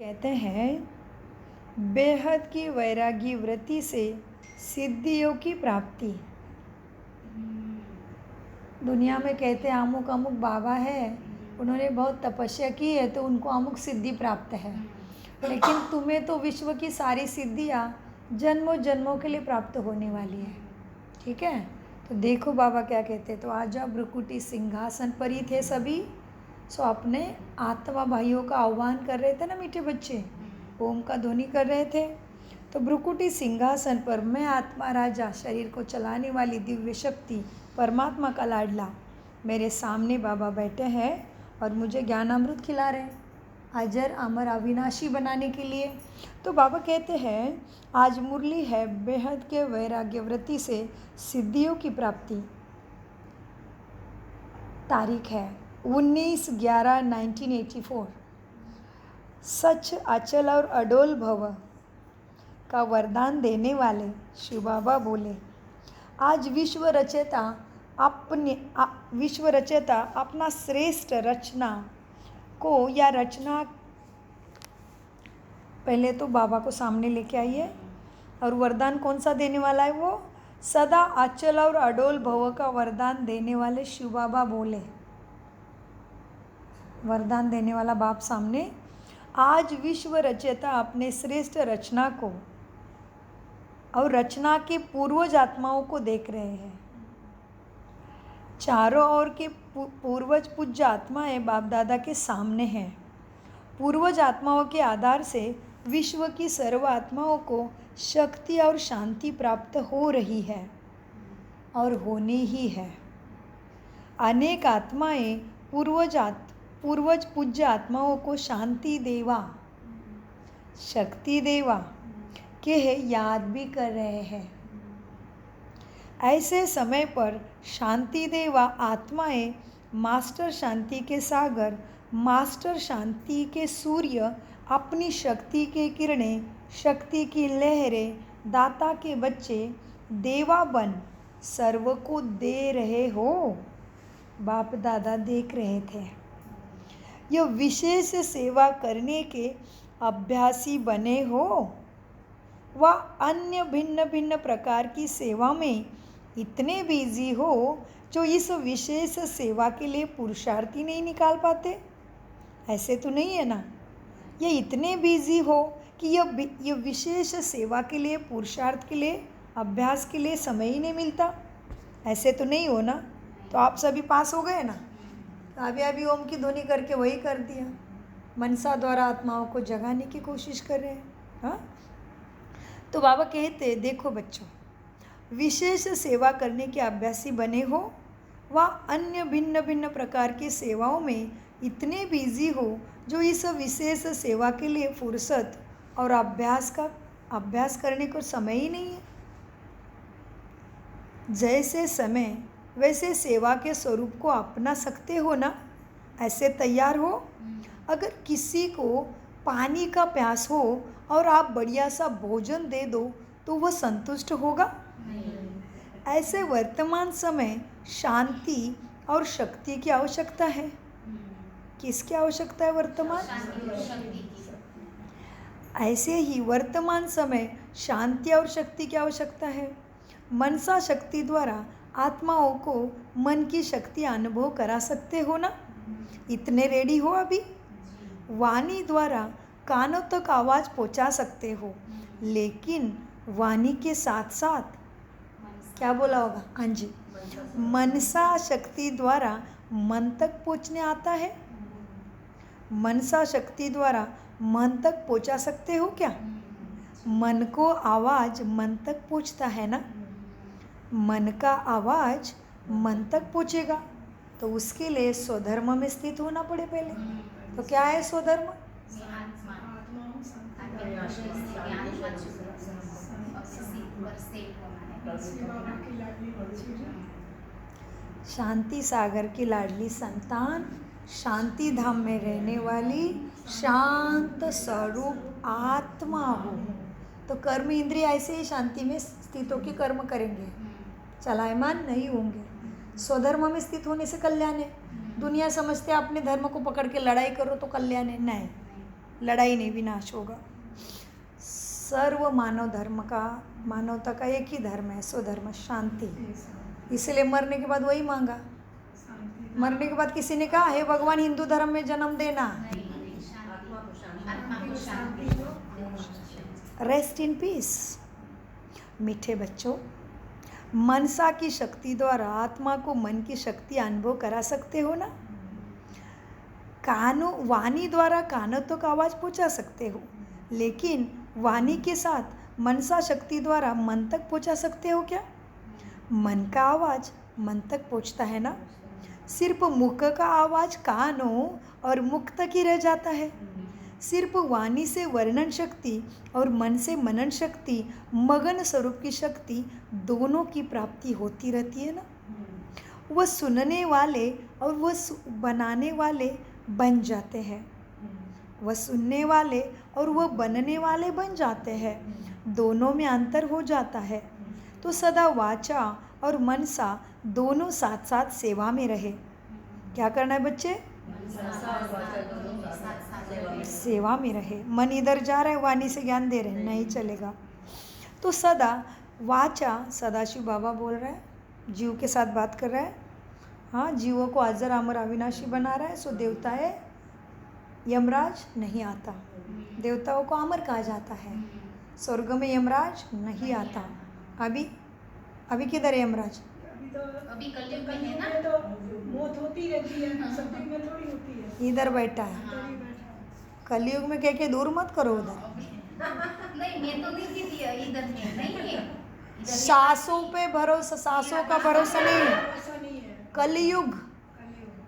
कहते हैं बेहद की वैरागी वृत्ति से सिद्धियों की प्राप्ति। दुनिया में कहते हैं अमुक अमुक बाबा है, उन्होंने बहुत तपस्या की है तो उनको अमुक सिद्धि प्राप्त है। लेकिन तुम्हें तो विश्व की सारी सिद्धियाँ जन्मों जन्मों के लिए प्राप्त होने वाली है। ठीक है, तो देखो बाबा क्या कहते हैं। तो आज आप भ्रुकुटी सिंहासन पर ही थे सभी, सो अपने आत्मा भाइयों का आह्वान कर रहे थे ना मीठे बच्चे, ओम का ध्वनि कर रहे थे। तो भ्रुकुटी सिंहासन पर मैं आत्मा राजा, शरीर को चलाने वाली दिव्य शक्ति, परमात्मा का लाडला, मेरे सामने बाबा बैठे हैं और मुझे ज्ञानामृत खिला रहे हैं अजर अमर अविनाशी बनाने के लिए। तो बाबा कहते हैं आज मुरली है बेहद के वैराग्य वृत्ति से सिद्धियों की प्राप्ति। तारीख है 19/11/1984। सच अचल और अडोल भव का वरदान देने वाले शिव बाबा बोले, आज विश्व रचयिता अपना श्रेष्ठ रचना को या रचना, पहले तो बाबा को सामने लेके आइए। और वरदान कौन सा देने वाला है? वो सदा अचल और अडोल भव का वरदान देने वाले शिव बाबा बोले। वरदान देने वाला बाप सामने आज विश्व रचयिता अपने श्रेष्ठ रचना को और रचना के पूर्वज आत्माओं को देख रहे हैं। चारों ओर के पूर्वज पूज्य आत्माएं बाप दादा के सामने हैं। पूर्वज आत्माओं के आधार से विश्व की सर्व आत्माओं को शक्ति और शांति प्राप्त हो रही है और होनी ही है। अनेक आत्माएं पूर्वज पूज्य आत्माओं को शांति देवा, शक्ति देवा के याद भी कर रहे हैं। ऐसे समय पर शांति देवा आत्माएं मास्टर शांति के सागर, मास्टर शांति के सूर्य, अपनी शक्ति के किरणें, शक्ति की लहरें, दाता के बच्चे, देवा बन सर्व को दे रहे हो। बाप दादा देख रहे थे। यह विशेष सेवा करने के अभ्यासी बने हो व अन्य भिन्न भिन्न प्रकार की सेवा में इतने बिजी हो जो इस विशेष सेवा के लिए पुरुषार्थ ही नहीं निकाल पाते। ऐसे तो नहीं है ना? ये इतने बिजी हो कि यह विशेष सेवा के लिए, पुरुषार्थ के लिए, अभ्यास के लिए समय ही नहीं मिलता। ऐसे तो नहीं हो ना? तो आप सभी पास हो गए ना? अभी ओम की ध्वनि करके वही कर दिया। मनसा द्वारा आत्माओं को जगाने की कोशिश कर रहे हैं। हाँ, तो बाबा कहते देखो बच्चों, विशेष सेवा करने के अभ्यासी बने हो व अन्य भिन्न भिन्न प्रकार की सेवाओं में इतने बिजी हो जो इस विशेष सेवा के लिए फुर्सत और अभ्यास करने को समय ही नहीं है। जैसे समय वैसे सेवा के स्वरूप को अपना सकते हो ना? ऐसे तैयार हो। अगर किसी को पानी का प्यास हो और आप बढ़िया सा भोजन दे दो तो वह संतुष्ट होगा? ऐसे वर्तमान समय शांति और शक्ति की आवश्यकता है। किसकी आवश्यकता है? वर्तमान। ऐसे ही वर्तमान समय शांति और शक्ति की आवश्यकता है। मनसा शक्ति द्वारा आत्माओं को मन की शक्ति अनुभव करा सकते हो ना? इतने रेडी हो अभी? वाणी द्वारा कानों तक आवाज़ पहुंचा सकते हो, लेकिन वाणी के साथ साथ क्या बोला होगा? हाँ जी, मनसा शक्ति द्वारा मन तक पहुंचने आता है। मनसा शक्ति द्वारा मन तक पहुंचा सकते हो क्या? मन को आवाज़ मन तक पहुंचता है ना? मन का आवाज़ मन तक पहुंचेगा तो उसके लिए स्वधर्म में स्थित होना पड़े पहले। तो क्या है स्वधर्म? शांति सागर की लाडली संतान, शांति धाम में रहने वाली शांत स्वरूप आत्मा हो। तो कर्म इंद्रिय ऐसे ही शांति में स्थित होकर कर्म करेंगे, चलायमान नहीं होंगे। स्वधर्म में स्थित होने से कल्याण है। दुनिया समझते अपने धर्म को पकड़ के लड़ाई करो तो कल्याण है, नहीं। लड़ाई नहीं विनाश होगा। सर्व मानवता का एक ही धर्म है, स्वधर्म शांति। इसलिए मरने के बाद वही मांगा। मरने के बाद किसी ने कहा हे भगवान हिंदू धर्म में जन्म देना। Rest in peace. मीठे बच्चों, मनसा की शक्ति द्वारा आत्मा को मन की शक्ति अनुभव करा सकते हो ना। वाणी द्वारा कानों तक आवाज पहुंचा सकते हो, लेकिन वाणी के साथ मनसा शक्ति द्वारा मन तक पहुंचा सकते हो क्या? मन का आवाज मन तक पहुंचता है ना। सिर्फ मुख का आवाज कानों और मुख तक ही रह जाता है। सिर्फ वाणी से वर्णन शक्ति और मन से मनन शक्ति, मगन स्वरूप की शक्ति, दोनों की प्राप्ति होती रहती है ना। वह सुनने वाले और वह बनाने वाले बन जाते हैं। वह सुनने वाले और वह बनने वाले बन जाते हैं। दोनों में अंतर हो जाता है। तो सदा वाचा और मनसा दोनों साथ साथ सेवा में रहे। क्या करना है बच्चे? सेवा में रहे। मन इधर जा रहा है, वाणी से ज्ञान दे रहे हैं, नहीं चलेगा। तो सदा वाचा, सदाशिव बाबा बोल रहा है, जीव के साथ बात कर रहा है। हाँ, जीवों को अजर अमर अविनाशी बना रहा है। सो देवता है, यमराज नहीं आता। देवताओं को अमर कहा जाता है। स्वर्ग में यमराज नहीं आता। अभी किधर है यमराज? अभी कलयुग में है ना, तो मौत होती रहती है, सतयुग में थोड़ी होती है। इधर बैठा है। कलयुग में कह के दूर मत करो उधर। नहीं, मैं तो नहीं थी इधर में, नहीं है। सासों पे भरोसा, सासों का भरोसा नहीं है। कलयुग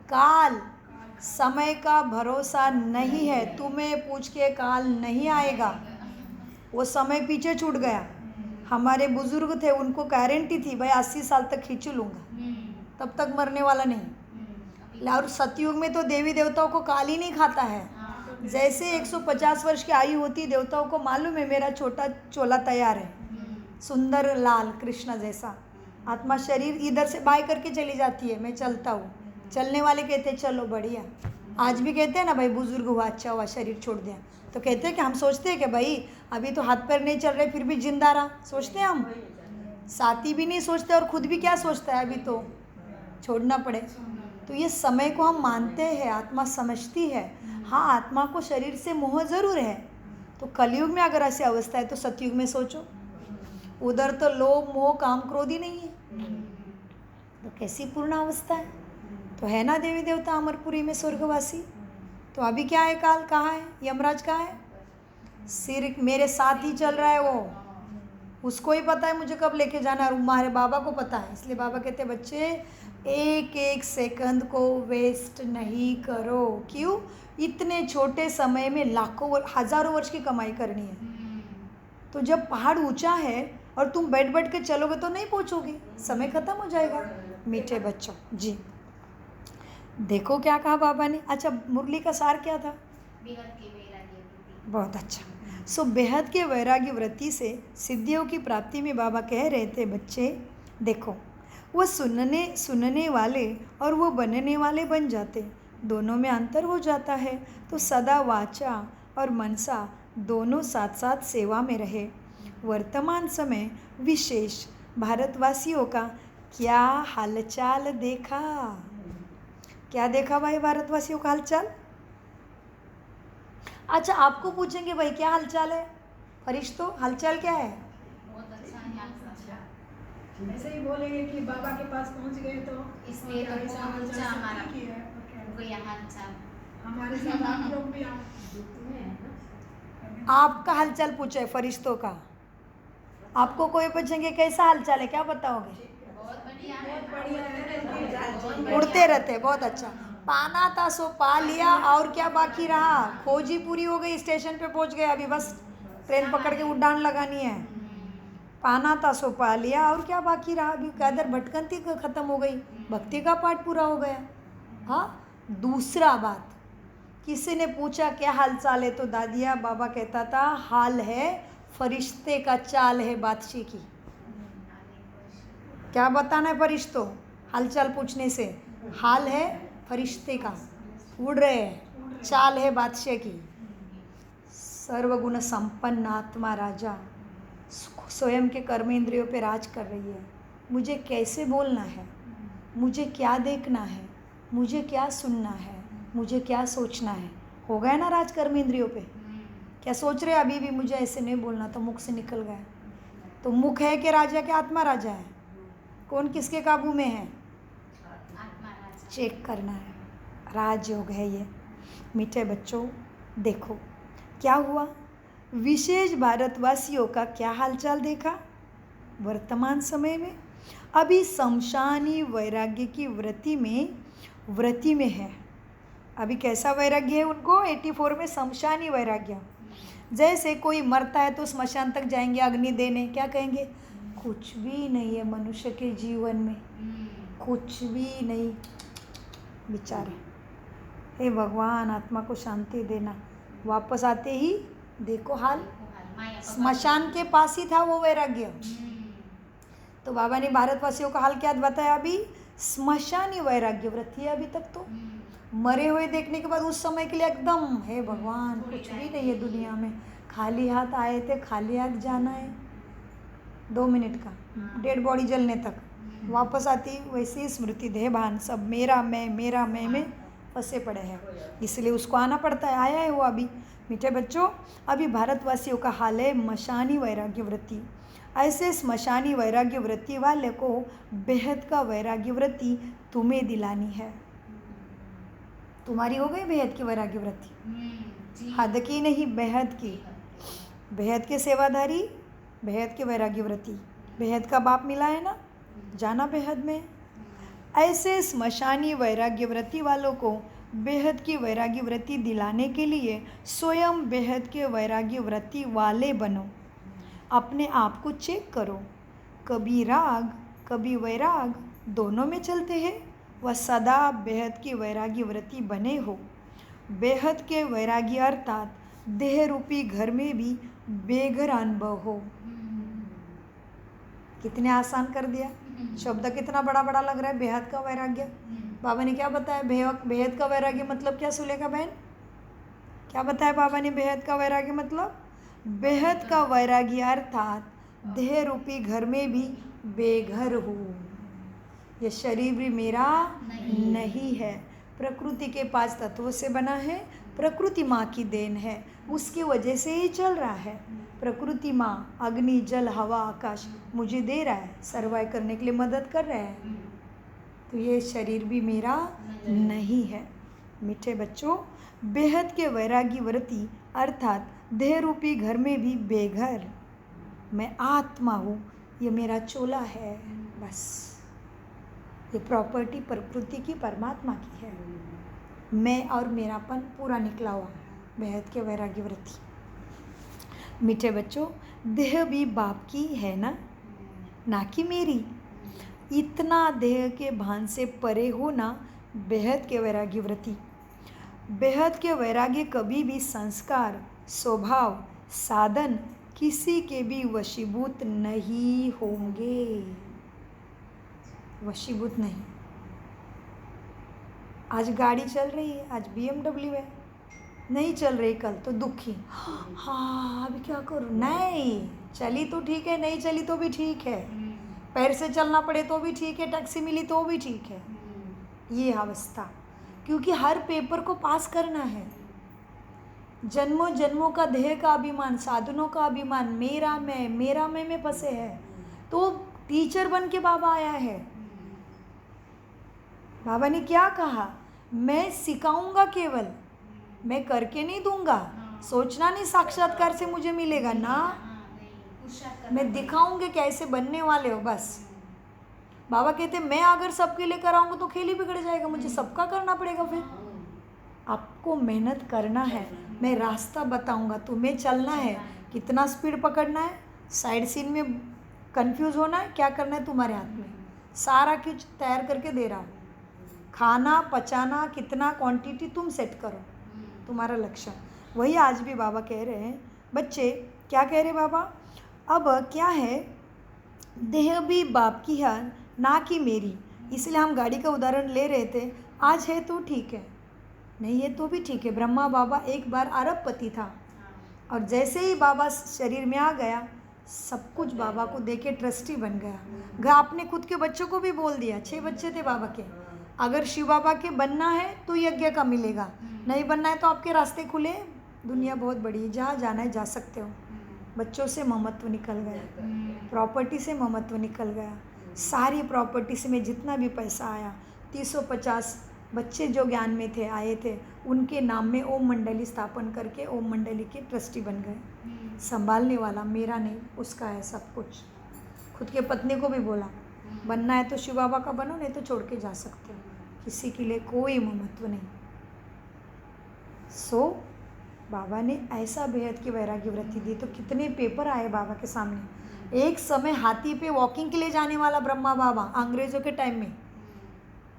काल, समय का भरोसा नहीं है। तुम्हें पूछ के काल नहीं आएगा। वो समय पीछे छूट गया। हमारे बुजुर्ग थे, उनको गारंटी थी भाई 80 साल तक खींच लूँगा, तब तक मरने वाला नहीं। और सतयुग में तो देवी देवताओं को काल ही नहीं खाता है। जैसे 150 वर्ष की आयु होती, देवताओं को मालूम है मेरा छोटा चोला तैयार है, सुंदर लाल कृष्ण जैसा। आत्मा शरीर इधर से बाय करके चली जाती है, मैं चलता हूँ। चलने वाले कहते हैं चलो बढ़िया। आज भी कहते हैं ना भाई बुजुर्ग हुआ, अच्छा हुआ, शरीर छोड़ दिया। तो कहते हैं कि हम सोचते हैं कि भाई अभी तो हाथ पैर नहीं चल रहे फिर भी जिंदा रहा, सोचते हैं हम। साथी भी नहीं सोचते और खुद भी क्या सोचता है, अभी तो छोड़ना पड़े। तो ये समय को हम मानते हैं, आत्मा समझती है। हाँ, आत्मा को शरीर से मोह ज़रूर है। तो कलयुग में अगर ऐसी अवस्था है तो सतयुग में सोचो, उधर तो लोभ मोह काम क्रोध ही नहीं है, तो कैसी पूर्ण अवस्था है। तो है ना देवी देवता अमरपुरी में स्वर्गवासी। तो अभी क्या है, काल कहाँ है, यमराज कहाँ है? सिर मेरे साथ ही चल रहा है वो, उसको ही पता है मुझे कब लेके जाना है, और हमारे बाबा को पता है। इसलिए बाबा कहते हैं बच्चे एक एक सेकंड को वेस्ट नहीं करो। क्यों? इतने छोटे समय में लाखों हज़ारों वर्ष की कमाई करनी है। तो जब पहाड़ ऊंचा है और तुम बैठ बैठ के चलोगे तो नहीं पहुंचोगे, समय खत्म हो जाएगा। मीठे बच्चों जी, देखो क्या कहा बाबा ने। अच्छा, मुरली का सार क्या था? बेहद के वैराग्य वृत्ति। बहुत अच्छा। सो बेहद के वैराग्य वृत्ति से सिद्धियों की प्राप्ति में बाबा कह रहे थे बच्चे देखो, वो सुनने वाले और वो बनने वाले बन जाते, दोनों में अंतर हो जाता है। तो सदा वाचा और मनसा दोनों साथ साथ सेवा में रहे। वर्तमान समय विशेष भारतवासियों का क्या हालचाल देखा? क्या देखा भाई भारतवासियों का हालचाल? अच्छा, आपको पूछेंगे भाई क्या हालचाल है? फरिश्तों, हालचाल क्या है? बहुत अच्छा है हालचाल। ऐसे ही बोलेंगे कि बाबा के पास पहुंच गए तो इसलिए तो ऐसा बहुत हालचाल ऊंचा हमारा की है। ओके। वो यहाँ हालचाल। हमारे साथ आप लोग भी आपका हालचाल पूछे फरिश्तों का। आपको कोई पूछेंगे कैसा हालचाल है, क्या बताओगे? बहुत बढ़िया है। बहुत बढ़िया है। उड़ते रहते, बहुत अच्छा। पाना था सो पा लिया, और क्या बाकी रहा? खोज ही पूरी हो गई, स्टेशन पे पहुंच गए, अभी बस ट्रेन पकड़ के उड़ान लगानी है। पाना था सो पा लिया, और क्या बाकी रहा? अभी कादर भटकंती खत्म हो गई, भक्ति का पाठ पूरा हो गया। हाँ, दूसरा बात, किसी ने पूछा क्या हाल चाल है, तो दादिया बाबा कहता था हाल है फरिश्ते का, चाल है बादशाह की। क्या बताना है फरिश्तों हालचाल पूछने से? हाल है फरिश्ते का, उड़ रहे हैं, चाल है बादशाह की। सर्वगुण संपन्न आत्मा राजा स्वयं के कर्मेंद्रियों पे राज कर रही है। मुझे कैसे बोलना है, मुझे क्या देखना है, मुझे क्या सुनना है, मुझे क्या सोचना है। हो गया ना राज कर्मेंद्रियों पे। क्या सोच रहे अभी भी मुझे ऐसे नहीं बोलना, तो मुख से निकल गया। तो मुख है कि राजा के आत्मा राजा है? कौन किसके काबू में है? चेक करना है। राजयोग है ये। मीठे बच्चों देखो क्या हुआ। विशेष भारतवासियों का क्या हालचाल देखा वर्तमान समय में। अभी शमशानी वैराग्य की व्रति में है। अभी कैसा वैराग्य है उनको? 84 में शमशानी वैराग्य। जैसे कोई मरता है तो स्मशान तक जाएंगे अग्नि देने, क्या कहेंगे? कुछ भी नहीं है मनुष्य के जीवन में, कुछ भी नहीं। बेचारे, हे भगवान आत्मा को शांति देना। वापस आते ही देखो हाल, स्मशान के पास ही था वो वैराग्य। तो बाबा ने भारतवासियों का हाल क्या बताया? अभी स्मशानी वैराग्य व्रत है अभी तक। तो मरे हुए देखने के बाद उस समय के लिए एकदम, हे भगवान कुछ भी नहीं है दुनिया में, खाली हाथ आए थे, खाली हाथ जाना है। 2 मिनट का डेड बॉडी जलने तक, वापस आती वैसे ही स्मृति देहभान, सब मेरा मैं में फंसे पड़े हैं। इसलिए उसको आना पड़ता है। आया है वो अभी। मीठे बच्चों अभी भारतवासियों का हाल है मशानी वैराग्य वृत्ति। ऐसे स्मशानी वैराग्य वृत्ति वाले को बेहद का वैराग्य वृत्ति तुम्हें दिलानी है। तुम्हारी हो गई बेहद की वैराग्य वृत्ति, हद की नहीं बेहद की। बेहद के सेवाधारी, बेहद के वैराग्य वृत्ति। बेहद का बाप मिला है ना, जाना बेहद में। ऐसे स्मशानी वैराग्य वृत्ति वालों को बेहद की वैराग्य वृत्ति दिलाने के लिए स्वयं बेहद के वैराग्य वृत्ति वाले बनो। अपने आप को चेक करो, कभी राग कभी वैराग दोनों में चलते हैं, वह सदा बेहद की वैराग्य वृत्ति बने हो। बेहद के वैराग्य अर्थात देह रूपी घर में भी बेघर अनुभव हो। कितने आसान कर दिया। शब्द कितना बड़ा बड़ा लग रहा है, बेहद का वैराग्य। बाबा ने क्या बताया? बेहद का वैराग्य मतलब क्या सुलेखा बहन? क्या बताया बाबा ने? बेहद का वैराग्य मतलब बेहद का वैराग्य अर्थात देह रूपी घर में भी बेघर हो। यह शरीर भी मेरा नहीं है। प्रकृति के 5 तत्वों से बना है। प्रकृति माँ की देन है, उसकी वजह से ही चल रहा है। प्रकृति माँ अग्नि जल हवा आकाश मुझे दे रहा है, सर्वाइव करने के लिए मदद कर रहा है। तो ये शरीर भी मेरा नहीं है। मीठे बच्चों बेहद के वैरागी व्रती अर्थात देह रूपी घर में भी बेघर। मैं आत्मा हूँ, ये मेरा चोला है, बस ये प्रॉपर्टी प्रकृति की परमात्मा की है। मैं और मेरापन पूरा निकला हुआ। बेहद के वैराग्य व्रती। मीठे बच्चों देह भी बाप की है ना कि मेरी। इतना देह के भान से परे होना बेहद के वैराग्य व्रती। बेहद के वैराग्य कभी भी संस्कार स्वभाव साधन किसी के भी वशीभूत नहीं होंगे। वशीभूत नहीं। आज गाड़ी चल रही है, आज BMW है, नहीं चल रही कल तो दुखी, हाँ अभी क्या करूँ। नहीं चली तो ठीक है, नहीं चली तो भी ठीक है, पैर से चलना पड़े तो भी ठीक है, टैक्सी मिली तो भी ठीक है। ये अवस्था, क्योंकि हर पेपर को पास करना है। जन्मों जन्मों का देह का अभिमान, साधनों का अभिमान, मेरा मैं में फंसे है। तो टीचर बन के बाबा आया है। बाबा ने क्या कहा? मैं सिखाऊंगा केवल, मैं करके नहीं दूंगा। सोचना नहीं साक्षात्कार से मुझे मिलेगा ना, मैं दिखाऊंगे कैसे बनने वाले हो। बस बाबा कहते मैं अगर सबके लिए कराऊंगा तो खेल ही बिगड़ जाएगा, मुझे सबका करना पड़ेगा। फिर आपको मेहनत करना है, मैं रास्ता बताऊंगा, तुम्हें चलना है। कितना स्पीड पकड़ना है, साइड सीन में कंफ्यूज होना है, क्या करना है तुम्हारे हाथ में। सारा कुछ तैयार करके दे रहा हूँ। खाना पचाना कितना क्वांटिटी तुम सेट करो, तुम्हारा लक्ष्य। वही आज भी बाबा कह रहे हैं। बच्चे क्या कह रहे बाबा? अब क्या है, देह भी बाप की है ना कि मेरी। इसलिए हम गाड़ी का उदाहरण ले रहे थे। आज है तो ठीक है, नहीं है तो भी ठीक है। ब्रह्मा बाबा एक बार अरबपति था, और जैसे ही बाबा शरीर में आ गया, सब कुछ बाबा को देके ट्रस्टी बन गया। आपने खुद के बच्चों को भी बोल दिया, 6 बच्चे थे बाबा के, अगर शिव बाबा के बनना है तो यज्ञ का मिलेगा, नहीं बनना है तो आपके रास्ते खुले, दुनिया बहुत बड़ी है, जहाँ जाना है जा सकते हो। बच्चों से ममत्व निकल गया, प्रॉपर्टी से ममत्व निकल गया, सारी प्रॉपर्टी से में जितना भी पैसा आया, 350 बच्चे जो ज्ञान में थे आए थे, उनके नाम में ओम मंडली स्थापन करके ओम मंडली के ट्रस्टी बन गए। संभालने वाला मेरा नहीं, उसका है सब कुछ। खुद के पत्नी को भी बोला, बनना है तो शिव बाबा का बनो, नहीं तो छोड़ के जा सकते हो, किसी के लिए कोई ममत्व नहीं। सो बाबा ने ऐसा बेहद की वैराग्य वृत्ति दी, तो कितने पेपर आए बाबा के सामने। एक समय हाथी पे वॉकिंग के लिए जाने वाला ब्रह्मा बाबा अंग्रेज़ों के टाइम में,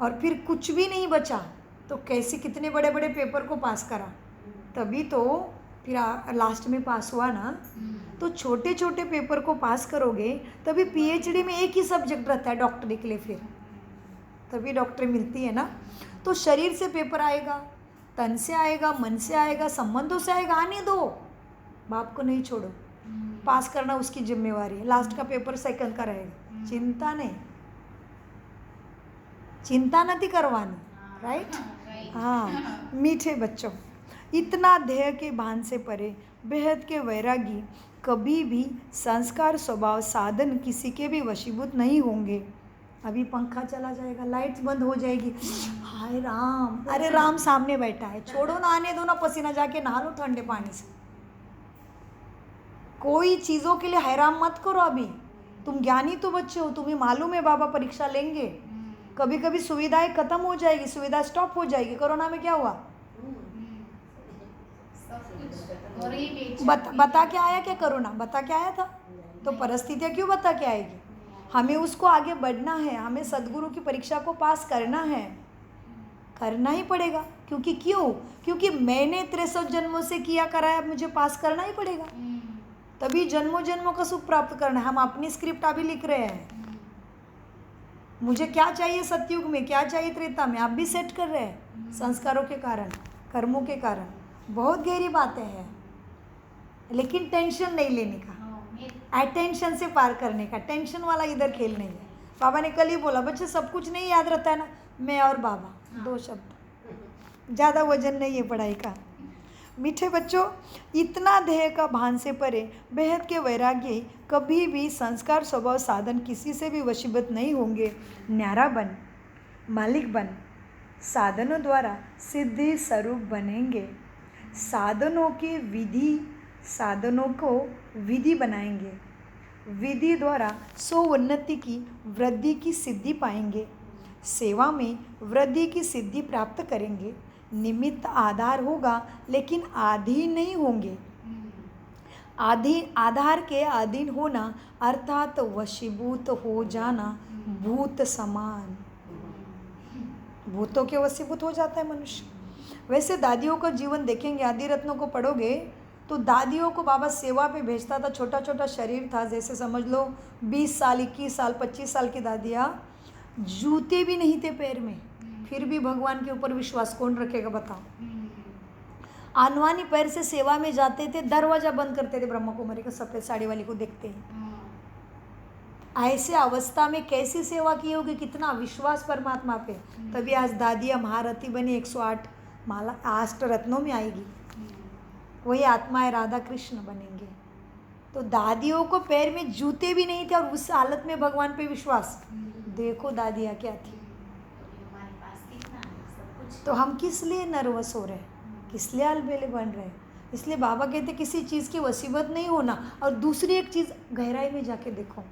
और फिर कुछ भी नहीं बचा, तो कैसे कितने बड़े बड़े पेपर को पास करा, तभी तो फिर लास्ट में पास हुआ ना। तो छोटे छोटे पेपर को पास करोगे तभी पीएचडी में एक ही सब्जेक्ट रहता है डॉक्टरी के लिए, फिर तभी डॉक्टरी मिलती है ना। तो शरीर से पेपर आएगा, तन से आएगा, मन से आएगा, संबंधों से आएगा, आने दो, बाप को नहीं छोड़ो, पास करना उसकी जिम्मेवारी है। लास्ट का पेपर सेकंड का रहेगा, चिंता नहीं, चिंता नहीं करवानी, राइट। हाँ मीठे बच्चों, इतना ध्येय के भान से परे बेहद के वैरागी कभी भी संस्कार स्वभाव साधन किसी के भी वशीभूत नहीं होंगे। अभी पंखा चला जाएगा, लाइट्स बंद हो जाएगी, हाय राम, अरे राम सामने बैठा है, छोड़ो ना, आने दो ना, पसीना जाके नहा लो ठंडे पानी से। कोई चीज़ों के लिए हैरान मत करो। अभी तुम ज्ञानी तो बच्चे हो, तुम्हें मालूम है बाबा परीक्षा लेंगे, कभी कभी सुविधाएं खत्म हो जाएगी, सुविधा स्टॉप हो जाएगी। कोरोना में क्या हुआ, बता के आया क्या कोरोना, बता के आया था, तो परिस्थितियाँ क्यों बता के आएगी। हमें उसको आगे बढ़ना है, हमें सद्गुरु की परीक्षा को पास करना है, करना ही पड़ेगा। क्योंकि मैंने 63 जन्मों से किया कराया, मुझे पास करना ही पड़ेगा, तभी जन्मों जन्मों का सुख प्राप्त करना है। हम अपनी स्क्रिप्ट अभी लिख रहे हैं, मुझे क्या चाहिए सतयुग में, क्या चाहिए त्रेता में, आप भी सेट कर रहे हैं संस्कारों के कारण, कर्मों के कारण। बहुत गहरी बातें हैं, लेकिन टेंशन नहीं लेने का, अटेंशन से पार करने का। टेंशन वाला इधर खेल नहीं है। बाबा ने कल ही बोला, बच्चे सब कुछ नहीं याद रहता है ना, मैं और बाबा, 2 शब्द, ज़्यादा वजन नहीं है पढ़ाई का। मीठे बच्चों, इतना ध्येय का भान से परे बेहद के वैराग्य कभी भी संस्कार स्वभाव साधन किसी से भी वशीभूत नहीं होंगे। न्यारा बन, मालिक बन, साधनों द्वारा सिद्धि स्वरूप बनेंगे। साधनों को विधि बनाएंगे, विधि द्वारा उन्नति की वृद्धि की सिद्धि पाएंगे, सेवा में वृद्धि की सिद्धि प्राप्त करेंगे। निमित्त आधार होगा लेकिन अधीन नहीं होंगे। आधार के अधीन होना अर्थात वशीभूत हो जाना, भूत समान, भूतों के वशीभूत हो जाता है मनुष्य। वैसे दादियों का जीवन देखेंगे, आदि रत्नों को पढ़ोगे तो दादियों को बाबा सेवा पे भेजता था। छोटा छोटा शरीर था, जैसे समझ लो 20 साल 21 साल 25 साल की दादियाँ, जूते भी नहीं थे पैर में, फिर भी भगवान के ऊपर विश्वास कौन रखेगा बताओ। आनवानी पैर से सेवा में जाते थे, दरवाजा बंद करते थे, ब्रह्मा कुमारी को सफ़ेद साड़ी वाली को देखते हैं। ऐसे अवस्था में कैसी सेवा की होगी, कितना विश्वास परमात्मा पे। तभी आज दादियाँ महारथी बनी, 108 माला 8 रत्नों में आएगी, वही आत्माएं राधा कृष्ण बनेंगे। तो दादियों को पैर में जूते भी नहीं थे और उस हालत में भगवान पे विश्वास। देखो दादियाँ क्या थी। तो हम किस लिए नर्वस हो रहे हैं, किस लिए अलबेले बन रहे हैं। इसलिए बाबा कहते किसी चीज़ की वसीबत नहीं होना। और दूसरी एक चीज़ गहराई में जाके देखो,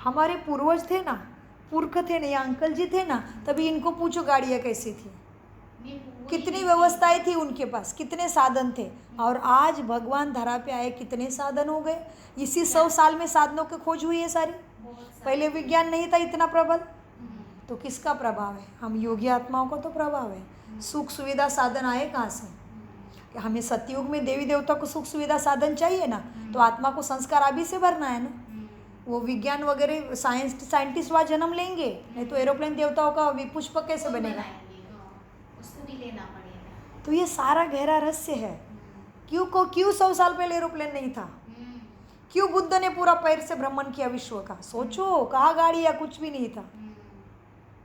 हमारे पूर्वज थे ना, पुरख थे ना, या अंकल जी थे ना, तभी इनको पूछो गाड़ियाँ कैसी थी, कितनी व्यवस्थाएं थी उनके पास, कितने साधन थे। और आज भगवान धरा पे आए, कितने साधन हो गए। इसी 100 साल में साधनों की खोज हुई है सारी। पहले विज्ञान नहीं था इतना प्रबल, तो किसका प्रभाव है, हम योगी आत्माओं का तो प्रभाव है। सुख सुविधा साधन आए कहाँ से, हमें सतयुग में देवी देवता को सुख सुविधा साधन चाहिए ना, तो आत्मा को संस्कार अभी से भरना है ना। वो विज्ञान वगैरह साइंटिस्ट वहाँ जन्म लेंगे, नहीं तो एरोप्लेन देवताओं का पुष्प कैसे बनेगा, उसको भी लेना पड़ेगा। तो ये सारा गहरा रहस्य है। क्यों 100 साल पहले एरोप्लेन नहीं था? क्यों बुद्ध ने पूरा पैर से भ्रमण किया विश्व का? सोचो, कहाँ गाड़ी या कुछ भी नहीं था।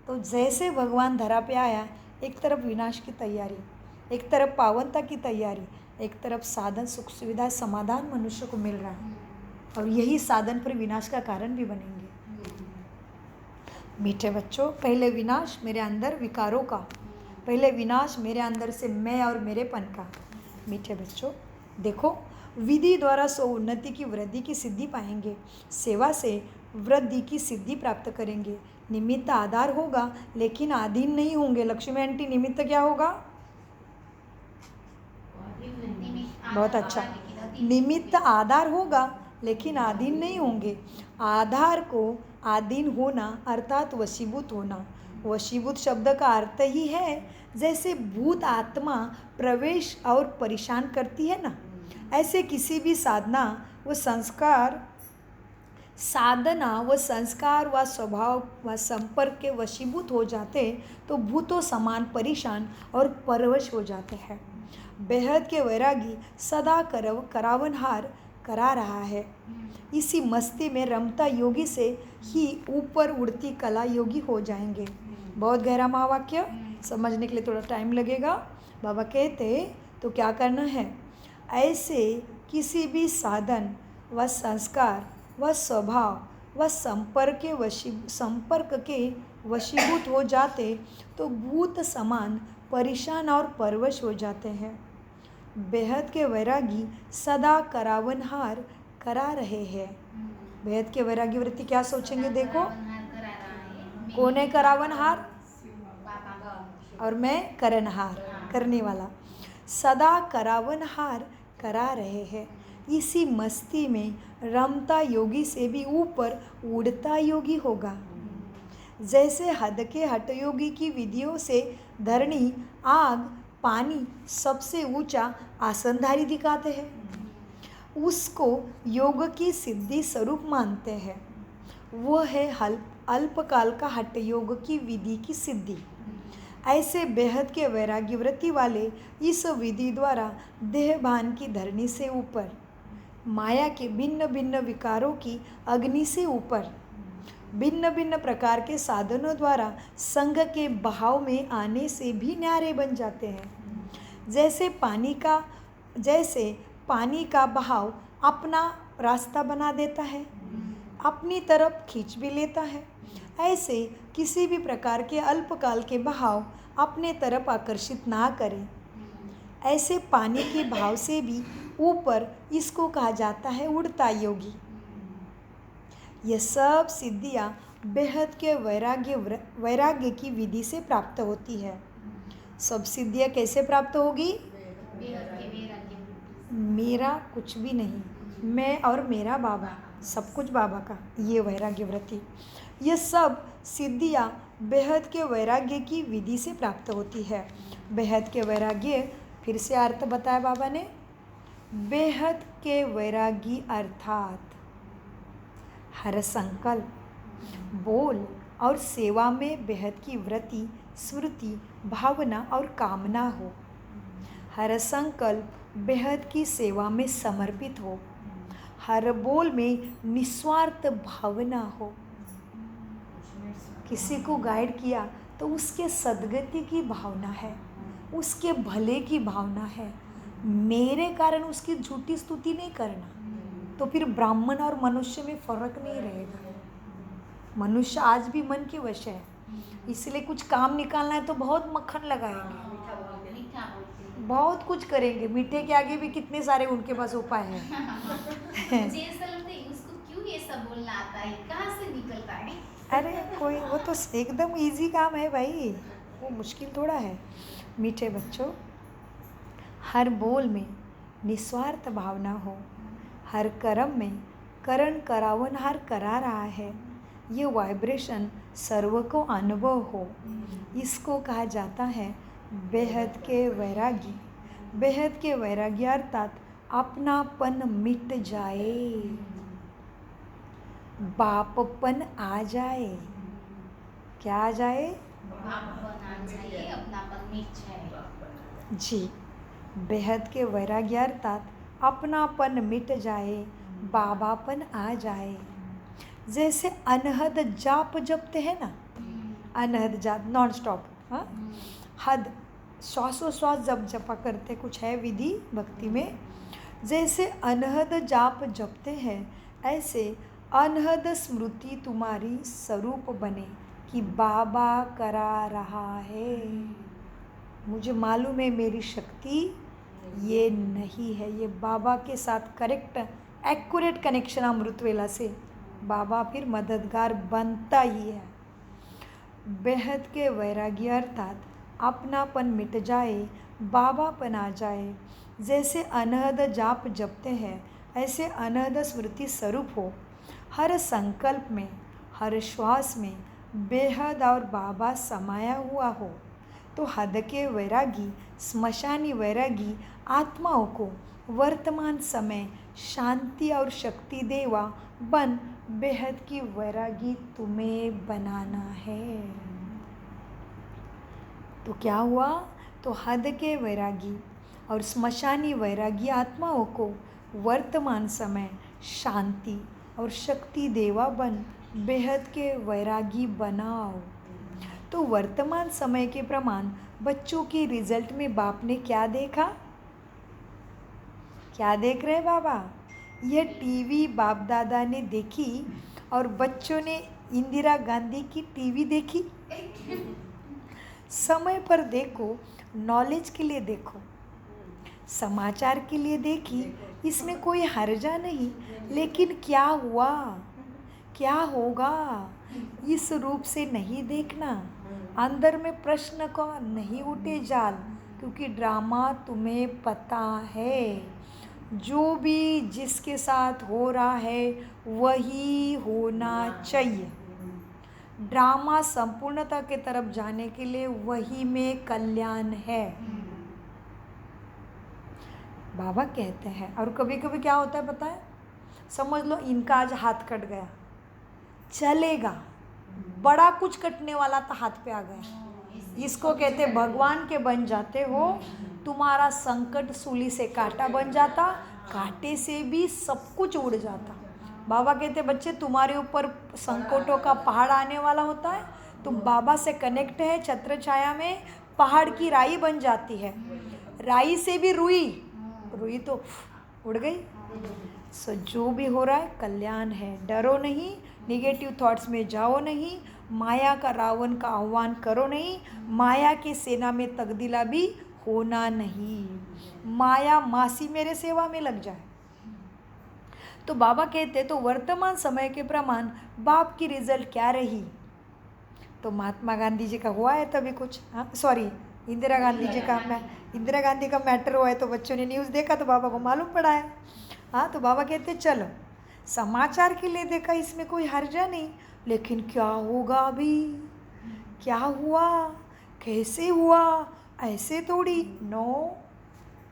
तो जैसे भगवान धरा पे आया, एक तरफ विनाश की तैयारी, एक तरफ पावनता की तैयारी, एक तरफ साधन सुख सुविधा समाधान मनुष्य को मिल रहा है, और यही साधन पर विनाश का कारण भी बनेंगे। मीठे बच्चों, पहले विनाश मेरे अंदर विकारों का, पहले विनाश मेरे अंदर से मैं और मेरेपन का। मीठे बच्चों देखो, विधि द्वारा सो उन्नति की वृद्धि की सिद्धि पाएंगे, सेवा से वृद्धि की सिद्धि प्राप्त करेंगे। निमित्त आधार होगा लेकिन अधीन नहीं होंगे। लक्ष्मी आंटी, निमित्त क्या होगा? बहुत अच्छा। निमित्त आधार होगा लेकिन अधीन नहीं होंगे। आधार को अधीन होना अर्थात वशीभूत होना। वशीभूत शब्द का अर्थ ही है जैसे भूत आत्मा प्रवेश और परेशान करती है ना, ऐसे किसी भी साधना व संस्कार, साधना व संस्कार व स्वभाव व संपर्क के वशीभूत हो जाते तो भूतों समान परेशान और परवश हो जाते हैं। बेहद के वैरागी सदा करावनहार करा रहा है। इसी मस्ती में रमता योगी से ही ऊपर उड़ती कला योगी हो जाएंगे। बहुत गहरा महावाक्य, समझने के लिए थोड़ा टाइम लगेगा। बाबा कहते तो क्या करना है, ऐसे किसी भी साधन व संस्कार व स्वभाव व संपर्क के वशीभूत हो जाते तो भूत समान परेशान और परवश हो जाते हैं। बेहद के वैरागी सदा करावनहार करा रहे हैं। बेहद के वैरागी वृत्ति क्या सोचेंगे? देखो, कौन है करावनहार? और मैं करनहार, करने वाला। सदा करावनहार करा रहे हैं। इसी मस्ती में रमता योगी से भी ऊपर उड़ता योगी होगा। जैसे हद के हठ योगी की विधियों से धरणी, आग, पानी सबसे ऊंचा आसनधारी दिखाते हैं, उसको योग की सिद्धि स्वरूप मानते हैं। वह है अल्पकाल का हठ योग की विधि की सिद्धि। ऐसे बेहद के वैराग्य वृत्ति वाले इस विधि द्वारा देहभान की धरणी से ऊपर, माया के भिन्न भिन्न विकारों की अग्नि से ऊपर, भिन्न भिन्न प्रकार के साधनों द्वारा संग के बहाव में आने से भी न्यारे बन जाते हैं। जैसे पानी का बहाव अपना रास्ता बना देता है, अपनी तरफ खींच भी लेता है, ऐसे किसी भी प्रकार के अल्पकाल के बहाव अपने तरफ आकर्षित ना करें। ऐसे पानी के भाव से भी ऊपर इसको कहा जाता है उड़ता योगी। यह सब सिद्धियाँ बेहद के वैराग्य की विधि से प्राप्त होती है। सब सिद्धियाँ कैसे प्राप्त होगी? मेरा कुछ भी नहीं, मैं और मेरा बाबा, सब कुछ बाबा का, ये वैराग्य वृत्ति। यह सब सिद्धियाँ बेहद के वैराग्य की विधि से प्राप्त होती है। बेहद के वैराग्य, फिर से अर्थ बताया बाबा ने। बेहद के वैरागी अर्थात हर संकल्प, बोल और सेवा में बेहद की वृत्ति, स्मृति, भावना और कामना हो। हर संकल्प बेहद की सेवा में समर्पित हो। हर बोल में निस्वार्थ भावना हो। किसी को गाइड किया तो उसके सद्गति की भावना है, उसके भले की भावना है। मेरे कारण उसकी झूठी स्तुति नहीं करना, तो फिर ब्राह्मण और मनुष्य में फर्क नहीं रहेगा। मनुष्य आज भी मन के वश है, इसलिए कुछ काम निकालना है तो बहुत मक्खन लगाएंगे, बहुत कुछ करेंगे। मीठे के आगे भी कितने सारे उनके पास उपाय हैं। उसको क्यों ये सब बोलना आता है, कहाँ से निकलता है? अरे कोई, वो तो एकदम इजी काम है भाई, वो मुश्किल थोड़ा है। मीठे बच्चों, हर बोल में निस्वार्थ भावना हो, हर कर्म में करण करावनहार करा रहा है, ये वाइब्रेशन सर्व को अनुभव हो, इसको कहा जाता है बेहद के वैरागी। बेहद के वैरागी अर्थात अपनापन मिट जाए, बापपन आ जाए। क्या आ जाए? अपनापन मिट जाए। जी, बेहद के वैराग्य अर्थात अपनापन मिट जाए, बाबापन आ जाए। जैसे अनहद जाप जपते हैं ना, अनहद जाप नॉन स्टॉप, हाँ, हद श्वासोश्वास जब जपा करते, कुछ है विधि भक्ति में। जैसे अनहद जाप जपते हैं, ऐसे अनहद स्मृति तुम्हारी स्वरूप बने कि बाबा करा रहा है। मुझे मालूम है मेरी शक्ति ये नहीं है, ये बाबा के साथ करेक्ट एक्यूरेट कनेक्शन अमृत वेला से बाबा फिर मददगार बनता ही है। बेहद के वैराग्य अर्थात अपनापन मिट जाए, बाबापन आ जाए। जैसे अनहद जाप जपते हैं, ऐसे अनहद स्मृति स्वरूप हो। हर संकल्प में, हर श्वास में बेहद और बाबा समाया हुआ हो। तो हद के वैरागी, स्मशानी वैरागी आत्माओं को वर्तमान समय शांति और शक्ति देवा बन बेहद की वैरागी तुम्हें बनाना है। तो क्या हुआ? तो हद के वैरागी और स्मशानी वैरागी आत्माओं को वर्तमान समय शांति और शक्ति देवा बन बेहद के वैरागी बनाओ। तो वर्तमान समय के प्रमाण बच्चों के रिजल्ट में बाप ने क्या देखा? क्या देख रहे बाबा? यह टीवी बाप दादा ने देखी और बच्चों ने इंदिरा गांधी की टीवी देखी। समय पर देखो, नॉलेज के लिए देखो, समाचार के लिए देखी, इसमें कोई हर्जा नहीं। लेकिन क्या हुआ, क्या होगा, इस रूप से नहीं देखना। अंदर में प्रश्न का नहीं उठे जाल, क्योंकि ड्रामा तुम्हें पता है। जो भी जिसके साथ हो रहा है वही होना चाहिए। ड्रामा संपूर्णता के तरफ जाने के लिए वही में कल्याण है, बाबा कहते हैं। और कभी कभी क्या होता है पता है? समझ लो इनका आज हाथ कट गया, चलेगा, बड़ा कुछ कटने वाला था हाथ पे आ गया। इसको कहते भगवान के बन जाते हो। तुम्हारा संकट सूली से कांटा बन जाता, कांटे से भी सब कुछ उड़ जाता। बाबा कहते बच्चे तुम्हारे ऊपर संकटों का पहाड़ आने वाला होता है, तुम बाबा से कनेक्ट है, छत्र छाया में पहाड़ की राई बन जाती है। राई से भी रुई, रुई तो उड़ गई। सो जो भी हो रहा है कल्याण है, डरो नहीं, निगेटिव थॉट्स में जाओ नहीं, माया का रावण का आह्वान करो नहीं, माया के सेना में तकदीला भी होना नहीं। माया मासी मेरे सेवा में लग जाए। तो बाबा कहते तो वर्तमान समय के प्रमाण बाप की रिजल्ट क्या रही? तो महात्मा गांधी जी का हुआ है तभी कुछ, हाँ सॉरी इंदिरा गांधी जी का, इंदिरा गांधी का मैटर हुआ है तो बच्चों ने न्यूज़ देखा तो बाबा को मालूम पड़ा है। हाँ, तो बाबा कहते चलो समाचार के लिए देखा, इसमें कोई हर्जा नहीं, लेकिन क्या होगा अभी, क्या हुआ, कैसे हुआ, ऐसे थोड़ी। नो,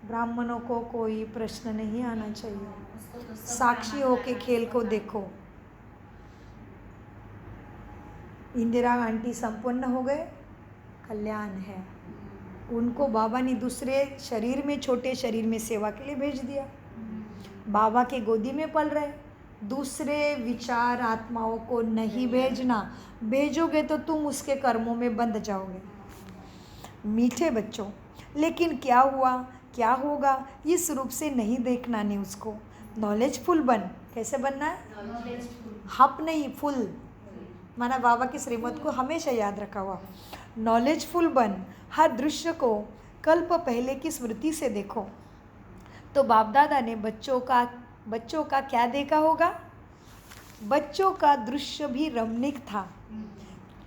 ब्राह्मणों को कोई प्रश्न नहीं आना चाहिए, साक्षी होके खेल को देखो। इंदिरा आंटी संपन्न हो गए, कल्याण है। उनको बाबा ने दूसरे शरीर में, छोटे शरीर में सेवा के लिए भेज दिया। बाबा के गोदी में पल रहे। दूसरे विचार आत्माओं को नहीं भेजना, भेजोगे तो तुम उसके कर्मों में बंध जाओगे। मीठे बच्चों, लेकिन क्या हुआ, क्या होगा, इस रूप से नहीं देखना न्यूज़ को। नॉलेजफुल बन। कैसे बनना है? हप नहीं, फुल। माना बाबा की श्रीमत को हमेशा याद रखा हुआ। नॉलेजफुल बन, हर दृश्य को कल्प पहले की स्मृति से देखो। तो बाप दादा ने बच्चों का क्या देखा होगा? बच्चों का दृश्य भी रमणीक था।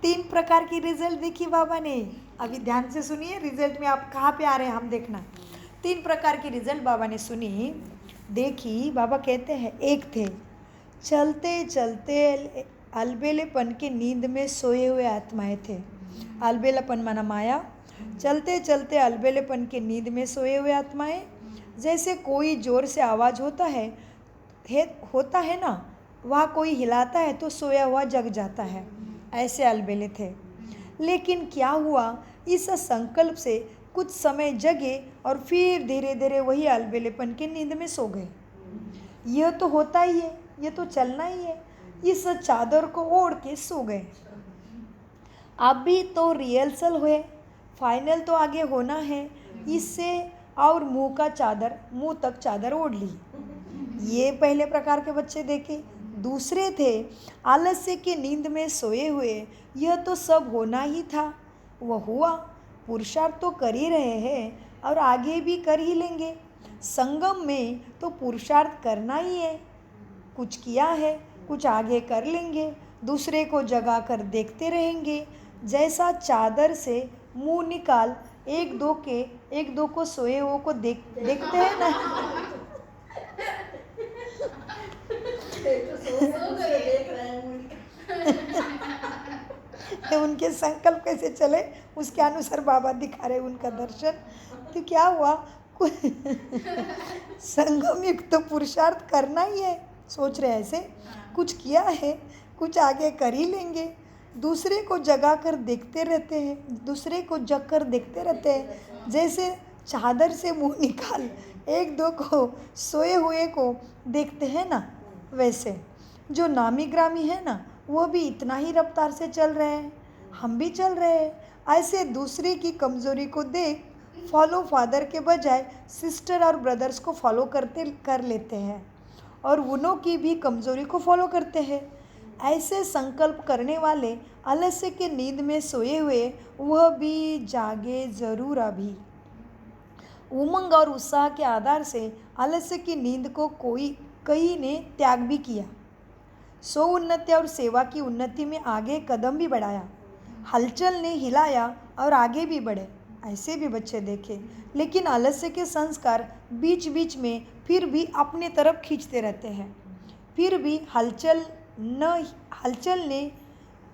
3 प्रकार की रिजल्ट देखी बाबा ने। अभी ध्यान से सुनिए, रिजल्ट में आप कहाँ पे आ रहे हैं हम देखना। 3 प्रकार की रिजल्ट बाबा ने सुनी, देखी। बाबा कहते हैं, एक थे चलते चलते अलबेलेपन के नींद में सोए हुए आत्माएं थे। अलबेलापन माना माया। चलते चलते अलबेलेपन के नींद में सोए हुए आत्माएं, जैसे कोई जोर से आवाज़ होता है ना, वह कोई हिलाता है तो सोया हुआ जग जाता है, ऐसे अलबेले थे। लेकिन क्या हुआ, इस संकल्प से कुछ समय जगे और फिर धीरे धीरे वही अलबेलेपन की नींद में सो गए। यह तो होता ही है, ये तो चलना ही है। इस चादर को ओढ़ के सो गए। अभी तो रिहर्सल हुए, फाइनल तो आगे होना है, इससे और मुंह तक चादर ओढ़ ली। ये पहले प्रकार के बच्चे देखे। दूसरे थे आलस्य की नींद में सोए हुए। यह तो सब होना ही था, वह हुआ। पुरुषार्थ तो कर ही रहे हैं और आगे भी कर ही लेंगे। संगम में तो पुरुषार्थ करना ही है। कुछ किया है, कुछ आगे कर लेंगे। दूसरे को जगा कर देखते रहेंगे। जैसा चादर से मुंह निकाल एक दो को सोए हुए को देखते हैं ना। उनके संकल्प कैसे चले उसके अनुसार बाबा दिखा रहे उनका दर्शन। तो क्या हुआ, संगम युक्त तो पुरुषार्थ करना ही है, सोच रहे ऐसे। कुछ किया है, कुछ आगे कर ही लेंगे। दूसरे को जगा कर देखते रहते हैं, दूसरे को जग कर देखते रहते हैं। जैसे चादर से मुंह निकाल एक दो को सोए हुए को देखते हैं ना, वैसे जो नामी ग्रामी है ना, वो भी इतना ही रफ्तार से चल रहे हैं, हम भी चल रहे हैं। ऐसे दूसरे की कमज़ोरी को देख फॉलो फादर के बजाय सिस्टर और ब्रदर्स को फॉलो कर लेते हैं और उन्हों की भी कमज़ोरी को फॉलो करते हैं। ऐसे संकल्प करने वाले आलस्य के नींद में सोए हुए वह भी जागे ज़रूर। अभी उमंग और उत्साह के आधार से आलस्य की नींद को कई ने त्याग भी किया। सो उन्नति और सेवा की उन्नति में आगे कदम भी बढ़ाया। हलचल ने हिलाया और आगे भी बढ़े। ऐसे भी बच्चे देखे। लेकिन आलस्य के संस्कार बीच बीच में फिर भी अपने तरफ खींचते रहते हैं। फिर भी हलचल ने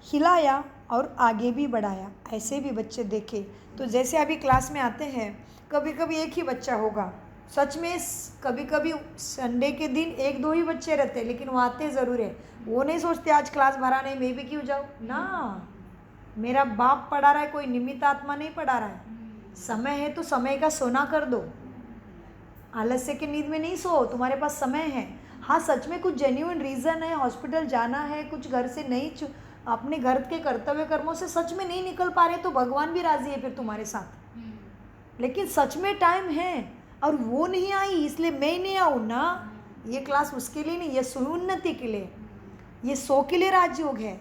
हिलाया और आगे भी बढ़ाया। ऐसे भी बच्चे देखे। तो जैसे अभी क्लास में आते हैं, कभी कभी एक ही बच्चा होगा, सच में कभी कभी संडे के दिन एक दो ही बच्चे रहते, लेकिन वो आते ज़रूर है। वो नहीं सोचते आज क्लास भरा नहीं, मैं भी क्यों जाऊँ ना, मेरा बाप पढ़ा रहा है, कोई निमित्त आत्मा नहीं पढ़ा रहा है। समय है तो समय का सोना कर दो। आलस्य की नींद में नहीं सो, तुम्हारे पास समय है। हाँ, सच में कुछ जेन्युइन रीज़न है, हॉस्पिटल जाना है, कुछ घर से नहीं, अपने घर के कर्तव्य कर्मों से सच में नहीं निकल पा रहे, तो भगवान भी राज़ी है फिर तुम्हारे साथ। लेकिन सच में टाइम है और वो नहीं आई, इसलिए मैं नहीं आऊँ ना। ये क्लास उसके लिए नहीं, ये सुन्नति के लिए, ये सो के लिए राजयोग है।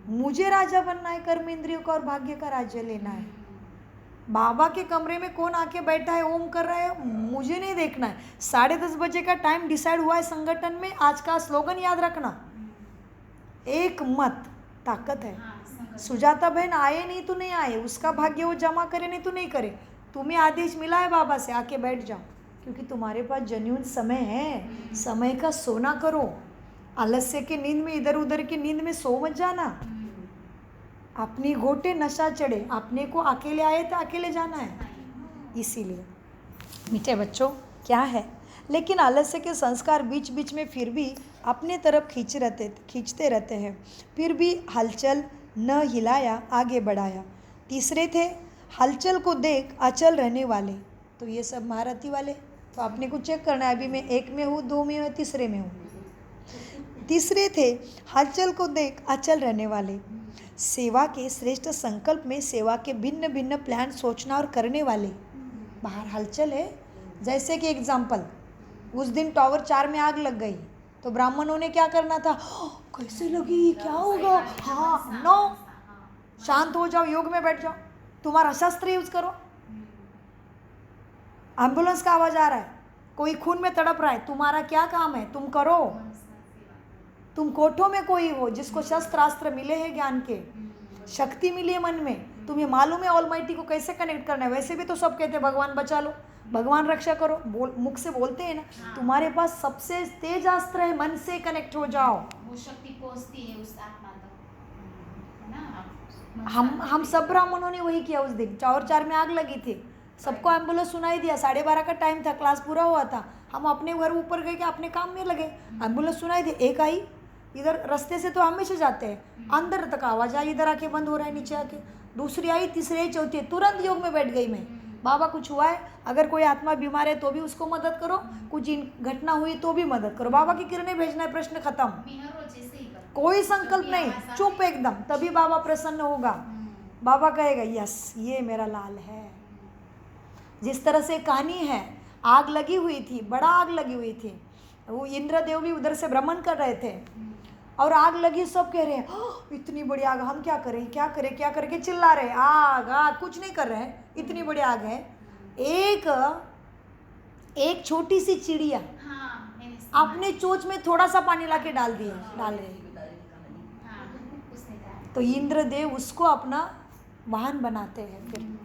मुझे राजा बनना है, कर्म इंद्रियों का और भाग्य का राज्य लेना है। बाबा के कमरे में कौन आके बैठा है, ओम कर रहा है, मुझे नहीं देखना है। 10:30 बजे का टाइम डिसाइड हुआ है संगठन में। आज का स्लोगन याद रखना, एक मत ताकत है। सुजाता बहन आए नहीं तो नहीं आए, उसका भाग्य वो जमा करे नहीं तो नहीं करे। तुम्हें आदेश मिला है बाबा से, आके बैठ जाओ, क्योंकि तुम्हारे पास जेन्युइन समय है। समय का सोना करो। आलस्य की नींद में, इधर उधर की नींद में सो मत जाना। अपनी घोटे नशा चढ़े, अपने को अकेले आए तो अकेले जाना है। इसीलिए मीठे बच्चों क्या है, लेकिन आलस्य के संस्कार बीच बीच में फिर भी अपने तरफ खींचते रहते हैं। फिर भी हलचल न हिलाया, आगे बढ़ाया। तीसरे थे हलचल को देख अचल रहने वाले। तो ये सब महारथी वाले, तो आपने को चेक करना है। अभी मैं 1 में हूँ, 2 में हूँ, तीसरे में हूँ। तीसरे थे हलचल को देख अचल रहने वाले। सेवा के श्रेष्ठ संकल्प में सेवा के भिन्न भिन्न प्लान सोचना और करने वाले। बाहर हलचल है, जैसे कि एग्जाम्पल, उस दिन टावर 4 में आग लग गई, तो ब्राह्मणों ने क्या करना था, कैसे लगी, क्या होगा, हाँ नो, शांत हो जाओ, योग में बैठ जाओ, तुम्हारा शस्त्र यूज करो। एम्बुलेंस का आवाज आ रहा है, कोई खून में तड़प रहा है, तुम्हारा क्या काम है, तुम करो। तुम कोठों में कोई हो जिसको शस्त्र अस्त्र मिले हैं, ज्ञान के शक्ति मिली है मन में, तुम्हें मालूम है ऑलमाइटी को कैसे कनेक्ट करना है। वैसे भी तो सब कहते हैं भगवान बचा लो, भगवान रक्षा करो, मुख से बोलते हैं ना। तुम्हारे पास सबसे तेज अस्त्र है, मन से कनेक्ट हो जाओ। वो शक्ति पहुंचती है उस आत्मा तक, है ना। हम सब ब्राह्मणों ने वही किया। उस दिन टावर 4 में आग लगी थी, सबको एम्बुलेंस सुनाई दिया। 12:30 का टाइम था, क्लास पूरा हुआ था। हम अपने घर ऊपर गए कि अपने काम में लगे, एम्बुलेंस सुनाई दी। एक आई, इधर रास्ते से तो हमेशा जाते हैं, अंदर तक आवाज़ आई, इधर आके बंद हो रहा है, नीचे आके। दूसरी आई, तीसरी आई, चौथी, तुरंत योग में बैठ गई मैं। बाबा कुछ हुआ है, अगर कोई आत्मा बीमार है तो भी उसको मदद करो, कुछ घटना हुई तो भी मदद करो, बाबा की किरणें भेजना है, प्रश्न खत्म। मिहरो जैसे ही करो। कोई संकल्प जब भी नहीं, आवाज़ चुप आए, एकदम, तभी बाबा प्रसन्न होगा। बाबा कहेगा यस ये मेरा लाल है। जिस तरह से कहानी है, आग लगी हुई थी, बड़ा आग लगी हुई थी, वो इंद्रदेव भी उधर से भ्रमण कर रहे थे और आग लगी, सब कह रहे हैं "ओह, इतनी बड़ी आग, हम क्या करें क्या करें क्या करें" के चिल्ला रहे, आग आग, कुछ नहीं कर रहे हैं, इतनी बड़ी आग है। एक छोटी सी चिड़िया हाँ, मैंने सुना। अपने चोंच में थोड़ा सा पानी लाके डाल रहे हाँ, उसने कहा। तो इंद्रदेव उसको अपना वाहन बनाते हैं फिर।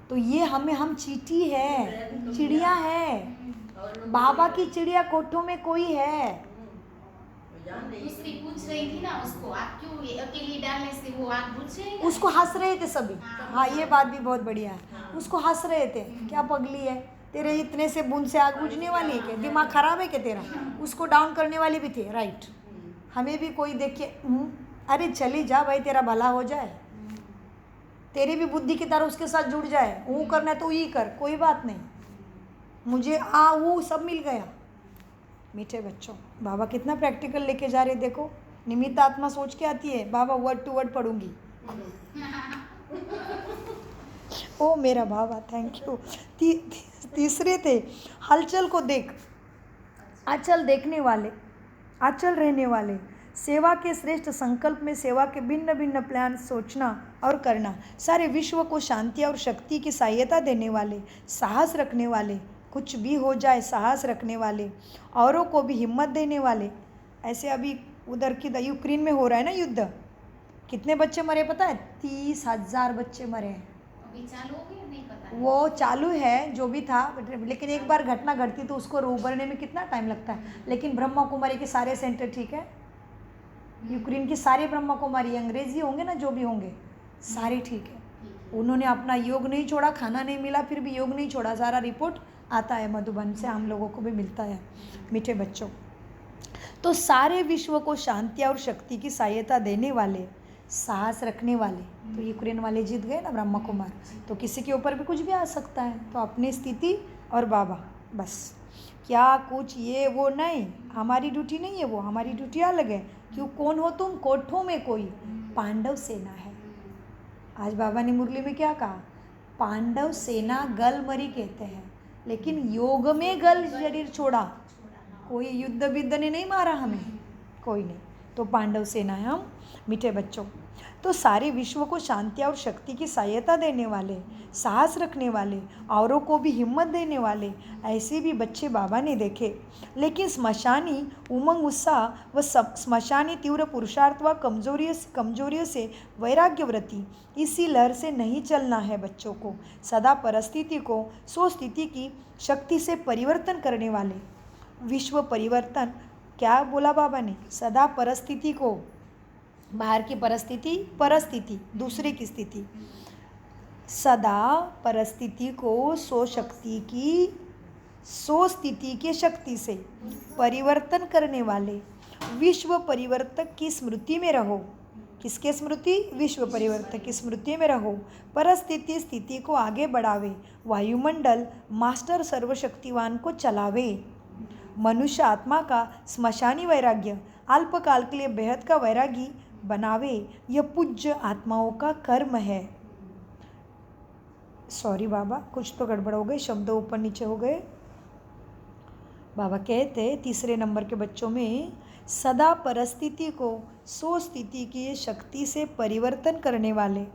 तो ये हम चींटी है, चिड़िया है, बाबा की चिड़िया कोठों में कोई है। दूसरी पूछ रही थी ना उसको, आप क्यों ये अकेली डालने से वो आग बुझ जाएगा? उसको हंस रहे थे सभी। हाँ ये बात भी बहुत बढ़िया है, उसको हंस रहे थे, क्या पगली है, तेरे इतने से बूंद से आग बुझने वाली है क्या, दिमाग खराब है क्या तेरा, उसको डाउन करने वाले भी थे। राइट, हमें भी कोई देख के अरे चली जा भाई, तेरा भला हो जाए, तेरी भी बुद्धि की तरह उसके साथ जुड़ जाए, वो करना है तो ये कर, कोई बात नहीं, मुझे वो सब मिल गया। मीठे बच्चों, बाबा कितना प्रैक्टिकल लेके जा रहे, देखो निमित्त आत्मा सोच के आती है, बाबा वर्ड टू वर्ड पढ़ूंगी। ओ मेरा बाबा, थैंक यू। तीसरे थे, हलचल को देख, आंचल देखने वाले, आंचल रहने वाले, सेवा के श्रेष्ठ संकल्प में सेवा के भिन्न भिन्न प्लान सोचना और करना, सारे विश्व को शांति और शक्ति की सहायता देने वाले, साहस रखने वाले, कुछ भी हो जाए साहस रखने वाले, औरों को भी हिम्मत देने वाले। ऐसे अभी उधर की यूक्रेन में हो रहा है ना युद्ध, कितने बच्चे मरे पता है, 30,000 बच्चे मरे हैं। अभी चालू हो गया नहीं पता। वो चालू है जो भी था, लेकिन एक बार घटना घटती तो उसको उभरने में कितना टाइम लगता है। लेकिन ब्रह्मा कुमारी के सारे सेंटर ठीक है, यूक्रेन की सारी ब्रह्मा कुमारी, अंग्रेजी होंगे ना जो भी होंगे, सारे ठीक है। उन्होंने अपना योग नहीं छोड़ा, खाना नहीं मिला फिर भी योग नहीं छोड़ा, सारा रिपोर्ट आता है मधुबन से, हम लोगों को भी मिलता है। मीठे बच्चों, तो सारे विश्व को शांति और शक्ति की सहायता देने वाले, साहस रखने वाले, तो यूक्रेन वाले जीत गए ना ब्रह्मा कुमार, तो किसी के ऊपर भी कुछ भी आ सकता है। तो अपनी स्थिति और बाबा, बस क्या कुछ ये वो नहीं, हमारी ड्यूटी नहीं है वो, हमारी ड्यूटी अलग है। क्यों, कौन हो तुम, कोठों में कोई पांडव सेना है। आज बाबा ने मुरली में क्या कहा, पांडव सेना गलमरी कहते हैं, लेकिन योग में गल शरीर छोड़ा, कोई युद्ध विद्ध ने नहीं मारा हमें, कोई नहीं, तो पांडव सेना है हम। मीठे बच्चों, तो सारे विश्व को शांति और शक्ति की सहायता देने वाले, साहस रखने वाले, औरों को भी हिम्मत देने वाले, ऐसे भी बच्चे बाबा ने देखे। लेकिन स्मशानी उमंग उत्साह व स्मशानी तीव्र पुरुषार्थ व कमजोरियों से वैराग्यव्रति, इसी लहर से नहीं चलना है बच्चों को। सदा परिस्थिति को स्वस्थिति की शक्ति से परिवर्तन करने वाले, विश्व परिवर्तन, क्या बोला बाबा ने, सदा परिस्थिति को, बाहर की परिस्थिति दूसरे की स्थिति, सदा परिस्थिति को स्थिति के शक्ति से परिवर्तन करने वाले, विश्व परिवर्तक की स्मृति में रहो। किसके स्मृति, विश्व परिवर्तक की स्मृति में रहो। परिस्थिति स्थिति को आगे बढ़ावे, वायुमंडल मास्टर सर्वशक्तिवान को चलावे। मनुष्य आत्मा का स्मशानी वैराग्य अल्पकाल के लिए बेहद का वैरागी बनावे, यह पूज्य आत्माओं का कर्म है। सॉरी बाबा, कुछ तो गड़बड़ हो गई, शब्द ऊपर नीचे हो गए। बाबा कहते तीसरे नंबर के बच्चों में, सदा परिस्थिति को स्थिति की शक्ति से परिवर्तन करने वाले,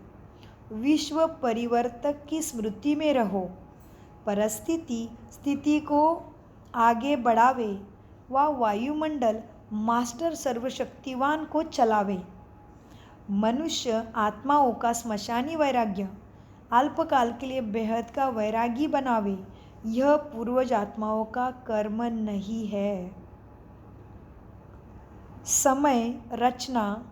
विश्व परिवर्तक की स्मृति में रहो। परिस्थिति स्थिति को आगे बढ़ावे व वायुमंडल मास्टर सर्वशक्तिवान को चलावे। मनुष्य आत्माओं का स्मशानी वैराग्य अल्पकाल के लिए बेहद का वैरागी बनावे, यह पूर्वज आत्माओं का कर्म नहीं है। समय रचना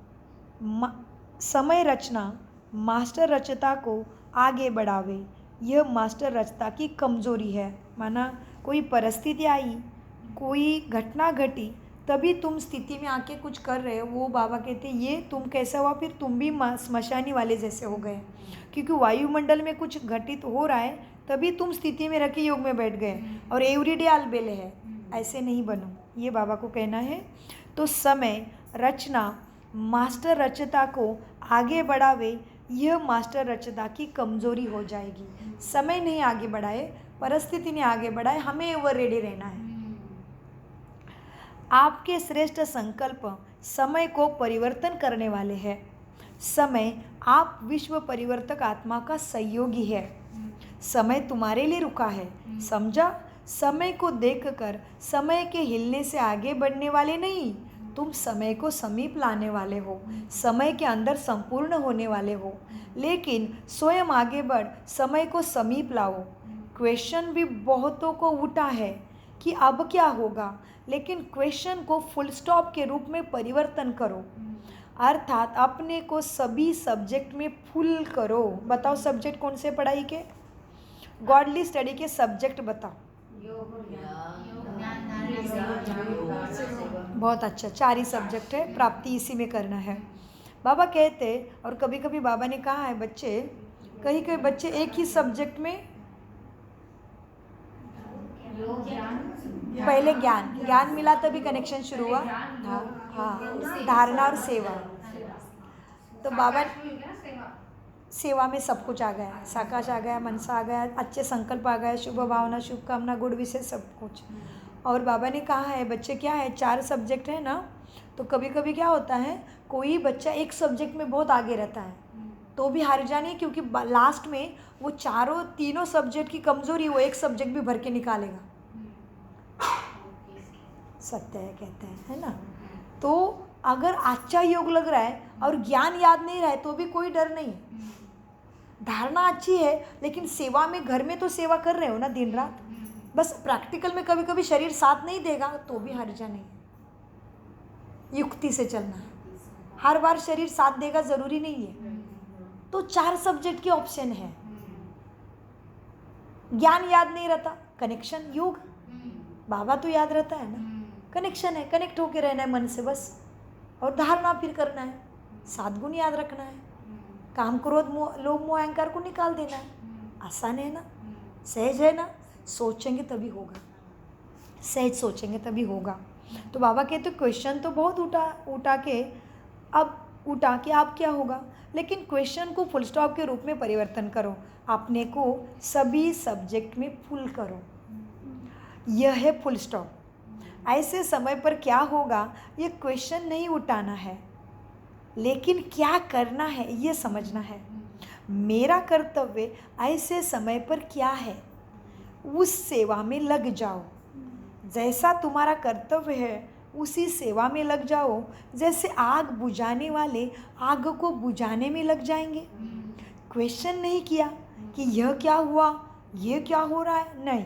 मास्टर रचता को आगे बढ़ावे, यह मास्टर रचता की कमजोरी है। माना कोई परिस्थिति आई, कोई घटना घटी, तभी तुम स्थिति में आके कुछ कर रहे हो, वो बाबा कहते हैं ये तुम कैसा हुआ, फिर तुम भी स्मशानी वाले जैसे हो गए। क्योंकि वायुमंडल में कुछ घटित हो रहा है तभी तुम स्थिति में रखे योग में बैठ गए और एवरीडे अलबेले है। ऐसे नहीं बनो, ये बाबा को कहना है। तो समय रचना मास्टर रचता को आगे बढ़ावे, यह मास्टर रचता की कमजोरी हो जाएगी। समय नहीं आगे बढ़ाए, परिस्थिति ने आगे बढ़ाए, हमें एवर रेडी रहना है। आपके श्रेष्ठ संकल्प समय को परिवर्तन करने वाले हैं। समय आप विश्व परिवर्तक आत्मा का सहयोगी है। समय तुम्हारे लिए रुका है, समझा? समय को देखकर समय के हिलने से आगे बढ़ने वाले नहीं, तुम समय को समीप लाने वाले हो, समय के अंदर संपूर्ण होने वाले हो। लेकिन स्वयं आगे बढ़ समय को समीप लाओ। क्वेश्चन भी बहुतों को उठा है कि अब क्या होगा, लेकिन क्वेश्चन को फुल स्टॉप के रूप में परिवर्तन करो, अर्थात अपने को सभी सब्जेक्ट में फुल करो। बताओ सब्जेक्ट कौन से पढ़ाई के? गॉडली स्टडी के सब्जेक्ट बताओ। बहुत अच्छा, 4 ही सब्जेक्ट है, प्राप्ति इसी में करना है। बाबा कहते, और कभी कभी बाबा ने कहा है बच्चे, कहीं कहीं बच्चे एक ही सब्जेक्ट में पहले ज्ञान मिला तभी कनेक्शन शुरू हुआ। हाँ, धारणा और सेवा। तो बाबा सेवा में सब कुछ आ गया, साकाश आ गया, मनसा आ गया, अच्छे संकल्प आ गया, शुभ भावना, शुभकामना, गुण विशेष, सब कुछ। और बाबा ने कहा है बच्चे क्या है, 4 सब्जेक्ट है ना, तो कभी कभी क्या होता है, कोई बच्चा एक सब्जेक्ट में बहुत आगे रहता है तो भी हार जाने, क्योंकि लास्ट में वो तीनों सब्जेक्ट की कमजोरी वो एक सब्जेक्ट भी भर के निकालेगा। सत्य है, कहते हैं, है ना। तो अगर अच्छा योग लग रहा है और ज्ञान याद नहीं रहा है तो भी कोई डर नहीं। धारणा अच्छी है, लेकिन सेवा में, घर में तो सेवा कर रहे हो ना दिन रात, बस प्रैक्टिकल में कभी कभी शरीर साथ नहीं देगा तो भी हर्जा नहीं। युक्ति से चलना है, हर बार शरीर साथ देगा जरूरी नहीं है। तो 4 सब्जेक्ट के ऑप्शन है। ज्ञान याद नहीं रहता, कनेक्शन, योग, बाबा तो याद रहता है ना, कनेक्शन है, कनेक्ट होके रहना है मन से बस। और धारणा फिर करना है, 7 गुण याद रखना है, काम क्रोध लोभ मोह अहंकार को निकाल देना है। आसान है ना, सहज है ना, सोचेंगे तभी होगा, सहज सोचेंगे तभी होगा। तो बाबा कहते क्वेश्चन तो बहुत उठा के आप क्या होगा, लेकिन क्वेश्चन को फुल स्टॉप के रूप में परिवर्तन करो, अपने को सभी सब्जेक्ट में फुल करो। यह है फुल स्टॉप। ऐसे समय पर क्या होगा, ये क्वेश्चन नहीं उठाना है, लेकिन क्या करना है ये समझना है। मेरा कर्तव्य ऐसे समय पर क्या है, उस सेवा में लग जाओ। जैसा तुम्हारा कर्तव्य है उसी सेवा में लग जाओ। जैसे आग बुझाने वाले आग को बुझाने में लग जाएंगे। क्वेश्चन नहीं किया कि यह क्या हुआ, यह क्या हो रहा है, नहीं,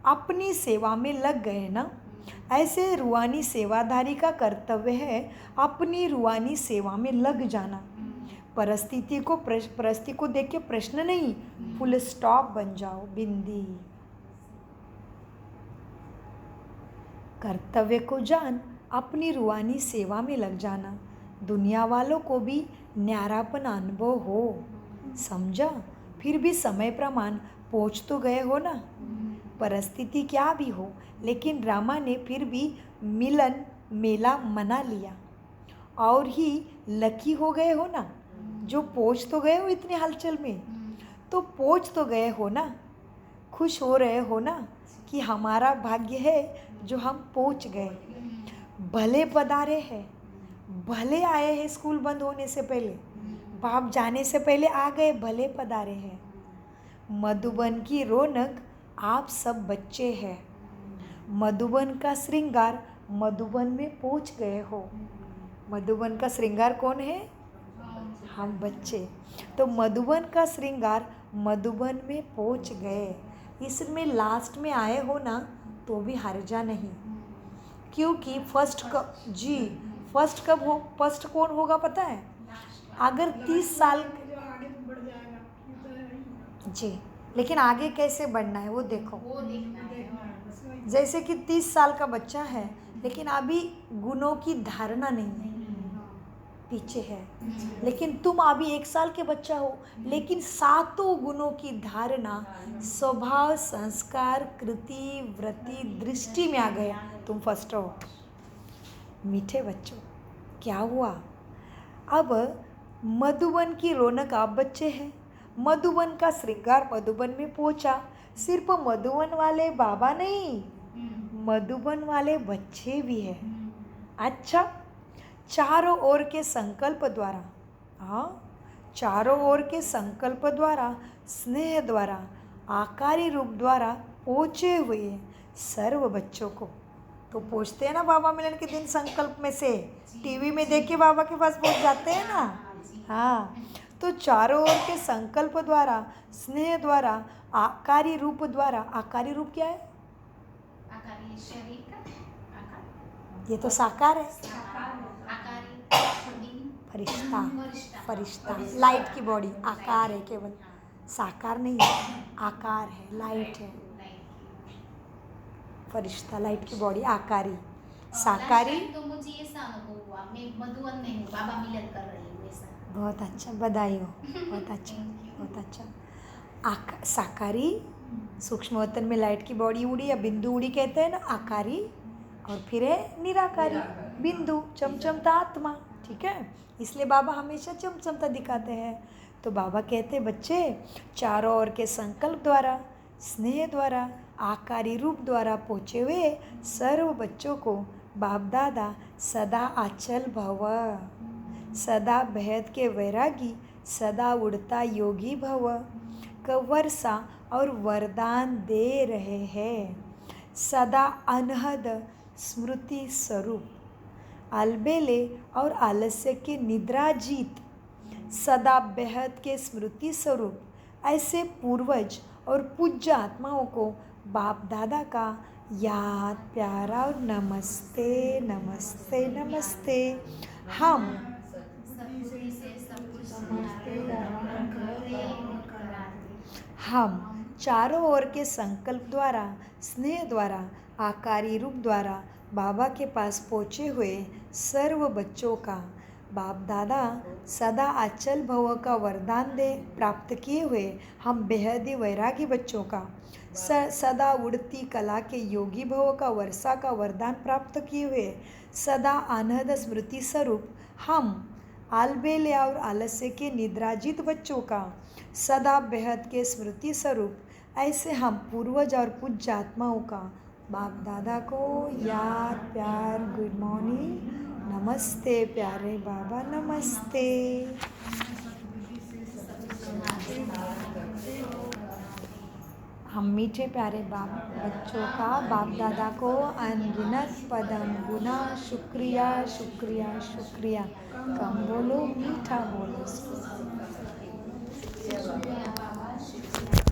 अपनी सेवा में लग गए ना। ऐसे रूहानी सेवाधारी का कर्तव्य है अपनी रूहानी सेवा में लग जाना। परिस्थिति को देख के प्रश्न नहीं, फुल स्टॉप बन जाओ, बिंदी। कर्तव्य को जान, अपनी रूहानी सेवा में लग जाना। दुनिया वालों को भी न्यारापन अनुभव हो, समझा? फिर भी समय प्रमाण पहुँच तो गए हो ना। परिस्थिति क्या भी हो, लेकिन ड्रामा ने फिर भी मिलन मेला मना लिया। और ही लकी हो गए हो ना, जो पहुँच तो गए हो इतने हलचल में, तो पहुँच तो गए हो ना। खुश हो रहे हो ना कि हमारा भाग्य है जो हम पहुँच गए। भले पधारे हैं, भले आए हैं स्कूल बंद होने से पहले, बाप जाने से पहले आ गए, भले पधारे हैं। मधुबन की रौनक आप सब बच्चे हैं। मधुबन का श्रृंगार मधुबन में पहुँच गए हो। मधुबन का श्रृंगार कौन है? हम बच्चे। तो मधुबन का श्रृंगार मधुबन में पहुँच गए। इसमें लास्ट में आए हो ना तो भी हर्जा नहीं, क्योंकि फर्स्ट कौन होगा पता है? अगर 30 साल जी, लेकिन आगे कैसे बढ़ना है वो देखो। जैसे कि 30 साल का बच्चा है, लेकिन अभी गुणों की धारणा नहीं है, पीछे है। लेकिन तुम अभी 1 साल के बच्चा हो, लेकिन 7 गुणों की धारणा स्वभाव, संस्कार, कृति, वृत्ति, दृष्टि में आ गए, तुम फर्स्ट हो। मीठे बच्चों, क्या हुआ? अब मधुबन की रौनक आप बच्चे हैं, मधुबन का श्रृंगार मधुबन में पहुंचा। सिर्फ मधुबन वाले बाबा नहीं, मधुबन वाले बच्चे भी हैं। अच्छा, चारों ओर के संकल्प द्वारा, हाँ, चारों ओर के संकल्प द्वारा, स्नेह द्वारा, आकारी रूप द्वारा पहुँचे हुए सर्व बच्चों को, तो पहुँचते हैं ना बाबा मिलन के दिन संकल्प में से, टीवी में देख के बाबा के पास पहुँच जाते हैं ना। हाँ, तो चारों ओर के संकल्प द्वारा, स्नेह द्वारा, आकारी रूप द्वारा, आकारी रूप क्या है? आकारी शरीर का आकार, ये तो साकार है। आकारी फरिश्ता, फरिश्ता, लाइट की बॉडी, आकार है केवल, साकार नहीं है, आकार है, लाइट है। फरिश्ता, लाइट की बॉडी, आकारी, साकारी। तो मुझे ऐसा अनुभव हुआ, मैं मधुबन में हूँ, बाबा मिलन कर रही हूँ ऐसा। बहुत अच्छा, बधाई हो, बहुत अच्छा, बहुत अच्छा। साकारी, सूक्ष्म वतन में लाइट की बॉडी उड़ी या बिंदु उड़ी कहते हैं ना, आकारी, और फिर है निराकारी, बिंदु, चमचमता आत्मा, ठीक है। इसलिए बाबा हमेशा चमचमता दिखाते हैं। तो बाबा कहते हैं बच्चे, चारों ओर के संकल्प द्वारा, स्नेह द्वारा, आकारी रूप द्वारा पहुँचे हुए सर्व बच्चों को बाप दादा सदा आचल भव, सदा भेद के वैरागी, सदा उड़ता योगी भव का वर्षा और वरदान दे रहे हैं। सदा अनहद स्मृति स्वरूप, अलबेले और आलस्य के निद्राजीत, सदा बेहद के स्मृति स्वरूप ऐसे पूर्वज और पूज्य आत्माओं को बाप दादा का याद, प्यारा और नमस्ते, नमस्ते, नमस्ते। हम सतगुरु से सब कुछ हम चारों ओर के संकल्प द्वारा, स्नेह द्वारा, आकारी रूप द्वारा बाबा के पास पहुँचे हुए सर्व बच्चों का बाप दादा सदा अचल भव का वरदान दे प्राप्त किए हुए हम बेहद ही वैरागी बच्चों का सदा उड़ती कला के योगी भव का वर्षा का वरदान प्राप्त किए हुए सदा अनहद स्मृति स्वरूप हम आलबेले और आलस्य के निद्राजित बच्चों का सदा बेहद के स्मृति स्वरूप ऐसे हम पूर्वज और पूज्य आत्माओं का बाप दादा को याद, प्यार, गुड मॉर्निंग, नमस्ते प्यारे बाबा, नमस्ते। हम मीठे प्यारे बाप बच्चों का बाप दादा को अनगिनत पदम गुना शुक्रिया, शुक्रिया, शुक्रिया। कम बोलो, मीठा बोलो।